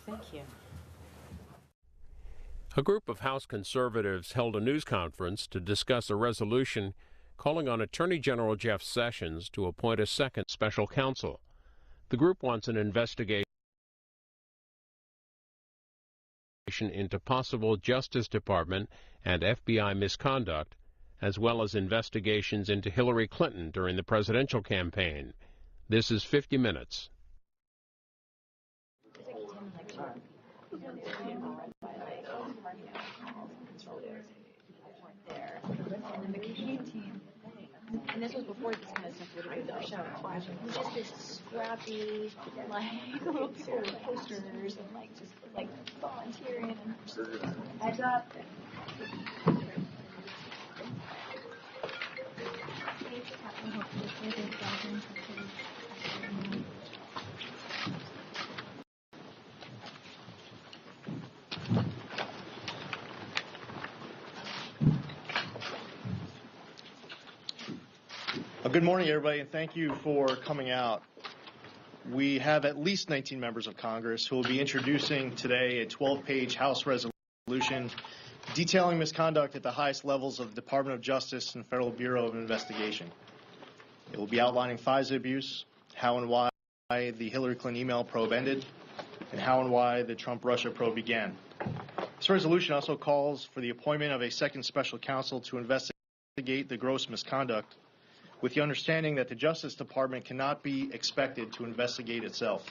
Thank you. A group of House conservatives held a news conference to discuss a resolution calling on Attorney General Jeff Sessions to appoint a second special counsel. The group wants an investigation into possible Justice Department and FBI misconduct, as well as investigations into Hillary Clinton during the presidential campaign. This is 50 Minutes. And this was before this kind of stuff would have been pushed out. It was just this scrappy, little posters and just volunteering and just heads up. Good morning, everybody, and thank you for coming out. We have at least 19 members of Congress who will be introducing today a 12-page House resolution detailing misconduct at the highest levels of the Department of Justice and Federal Bureau of Investigation. It will be outlining FISA abuse, how and why the Hillary Clinton email probe ended, and how and why the Trump-Russia probe began. This resolution also calls for the appointment of a second special counsel to investigate the gross misconduct, with the understanding that the Justice Department cannot be expected to investigate itself.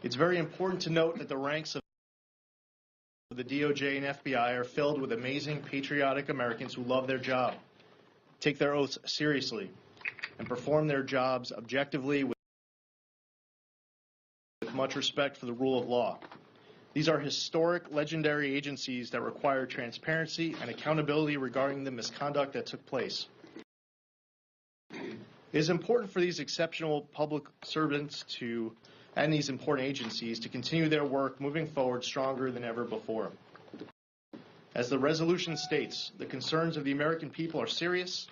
It's very important to note that the ranks of the DOJ and FBI are filled with amazing, patriotic Americans who love their job, take their oaths seriously, and perform their jobs objectively with much respect for the rule of law. These are historic, legendary agencies that require transparency and accountability regarding the misconduct that took place. It is important for these exceptional public servants and these important agencies to continue their work moving forward stronger than ever before. As the resolution states, the concerns of the American people are serious,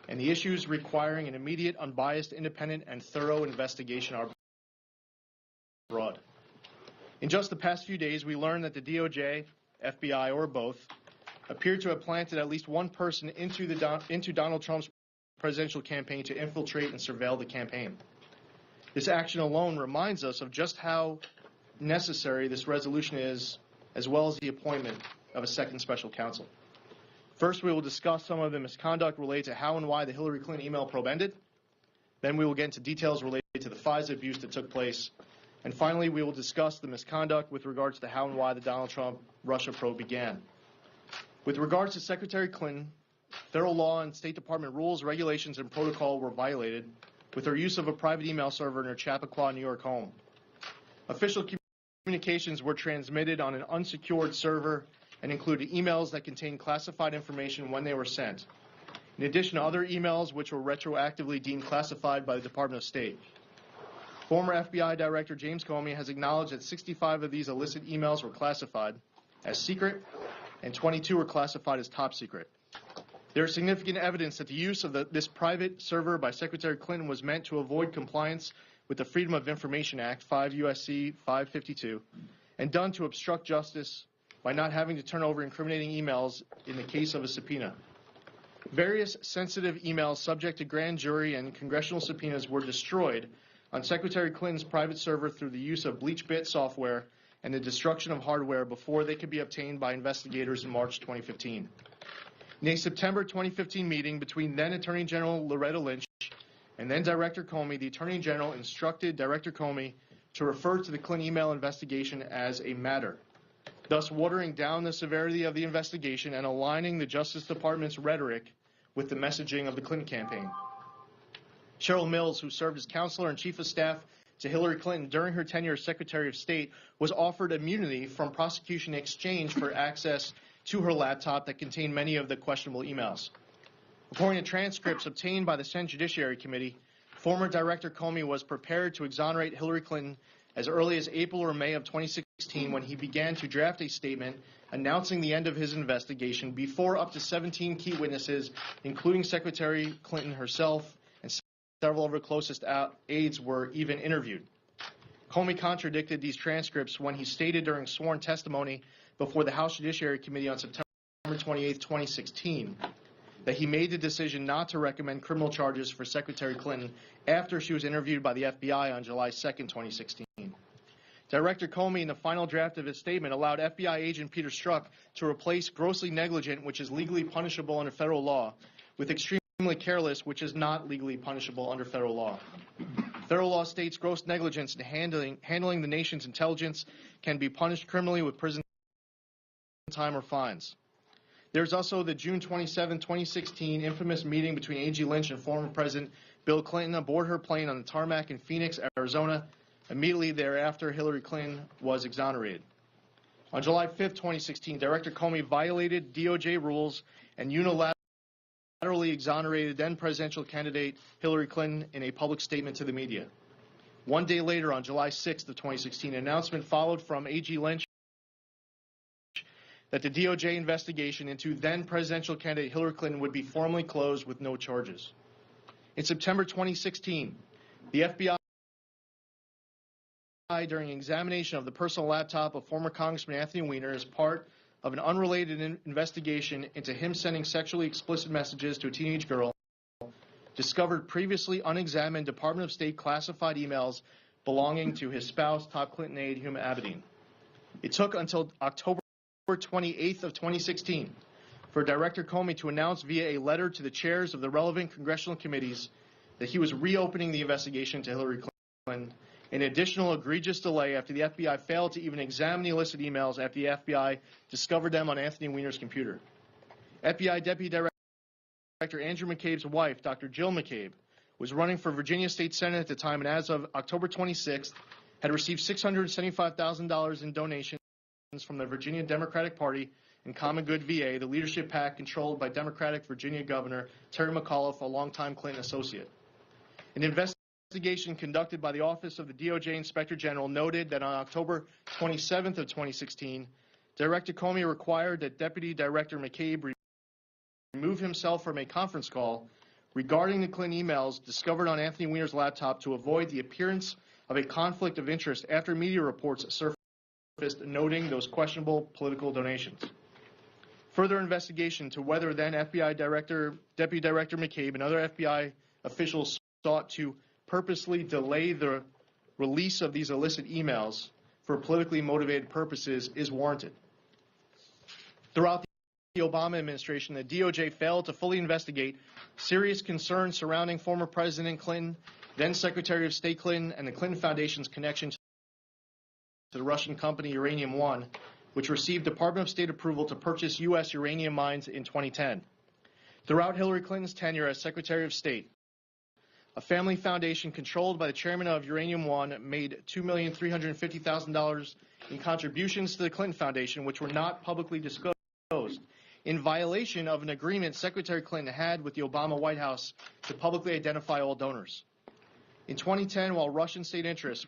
and the issues requiring an immediate, unbiased, independent, and thorough investigation are broad. In just the past few days, we learned that the DOJ, FBI, or both, appeared to have planted at least one person into Donald Trump's presidential campaign to infiltrate and surveil the campaign. This action alone reminds us of just how necessary this resolution is, as well as the appointment of a second special counsel. First, we will discuss some of the misconduct related to how and why the Hillary Clinton email probe ended. Then we will get into details related to the FISA abuse that took place. And finally, we will discuss the misconduct with regards to how and why the Donald Trump Russia probe began. With regards to Secretary Clinton, federal law and State Department rules, regulations, and protocol were violated with her use of a private email server in her Chappaqua, New York home. Official communications were transmitted on an unsecured server and included emails that contained classified information when they were sent, in addition to other emails which were retroactively deemed classified by the Department of State. Former FBI Director James Comey has acknowledged that 65 of these illicit emails were classified as secret and 22 were classified as top secret. There is significant evidence that the use of this private server by Secretary Clinton was meant to avoid compliance with the Freedom of Information Act, 5 U.S.C. 552, and done to obstruct justice by not having to turn over incriminating emails in the case of a subpoena. Various sensitive emails subject to grand jury and congressional subpoenas were destroyed on Secretary Clinton's private server through the use of BleachBit software and the destruction of hardware before they could be obtained by investigators in March 2015. In a September 2015 meeting between then Attorney General Loretta Lynch and then Director Comey, the Attorney General instructed Director Comey to refer to the Clinton email investigation as a matter, thus watering down the severity of the investigation and aligning the Justice Department's rhetoric with the messaging of the Clinton campaign. Cheryl Mills, who served as counselor and chief of staff to Hillary Clinton during her tenure as Secretary of State, was offered immunity from prosecution in exchange for access to her laptop that contained many of the questionable emails. According to transcripts obtained by the Senate Judiciary Committee, former Director Comey was prepared to exonerate Hillary Clinton as early as April or May of 2016 when he began to draft a statement announcing the end of his investigation before up to 17 key witnesses, including Secretary Clinton herself and several of her closest aides, were even interviewed. Comey contradicted these transcripts when he stated during sworn testimony before the House Judiciary Committee on September 28, 2016, that he made the decision not to recommend criminal charges for Secretary Clinton after she was interviewed by the FBI on July 2, 2016. Director Comey, in the final draft of his statement, allowed FBI agent Peter Strzok to replace grossly negligent, which is legally punishable under federal law, with extremely careless, which is not legally punishable under federal law. Federal law states gross negligence in handling the nation's intelligence can be punished criminally with prison time or fines. There's also the June 27, 2016 infamous meeting between A.G. Lynch and former President Bill Clinton aboard her plane on the tarmac in Phoenix, Arizona. Immediately thereafter, Hillary Clinton was exonerated. On July 5, 2016, Director Comey violated DOJ rules and unilaterally exonerated then-presidential candidate Hillary Clinton in a public statement to the media. One day later, on July 6, 2016, an announcement followed from A.G. Lynch that the DOJ investigation into then-presidential candidate Hillary Clinton would be formally closed with no charges. In September 2016, the FBI, during examination of the personal laptop of former Congressman Anthony Weiner as part of an unrelated investigation into him sending sexually explicit messages to a teenage girl, discovered previously unexamined Department of State classified emails belonging to his spouse, top Clinton aide Huma Abedin. It took until October 28th of 2016 for Director Comey to announce via a letter to the chairs of the relevant congressional committees that he was reopening the investigation to Hillary Clinton, an additional egregious delay after the FBI failed to even examine the illicit emails after the FBI discovered them on Anthony Weiner's computer. FBI Deputy Director Andrew McCabe's wife, Dr. Jill McCabe, was running for Virginia State Senate at the time, and as of October 26th, had received $675,000 in donations from the Virginia Democratic Party and Common Good VA, the leadership PAC controlled by Democratic Virginia Governor Terry McAuliffe, a longtime Clinton associate. An investigation conducted by the Office of the DOJ Inspector General noted that on October 27th of 2016, Director Comey required that Deputy Director McCabe remove himself from a conference call regarding the Clinton emails discovered on Anthony Weiner's laptop to avoid the appearance of a conflict of interest after media reports surfaced noting those questionable political donations. Further investigation to whether then FBI Deputy Director McCabe and other FBI officials sought to purposely delay the release of these illicit emails for politically motivated purposes is warranted. Throughout the Obama administration, the DOJ failed to fully investigate serious concerns surrounding former President Clinton, then Secretary of State Clinton, and the Clinton Foundation's connection to the Russian company Uranium One, which received Department of State approval to purchase U.S. uranium mines in 2010. Throughout Hillary Clinton's tenure as Secretary of State, a family foundation controlled by the chairman of Uranium One made $2,350,000 in contributions to the Clinton Foundation, which were not publicly disclosed, in violation of an agreement Secretary Clinton had with the Obama White House to publicly identify all donors. In 2010, while Russian state interests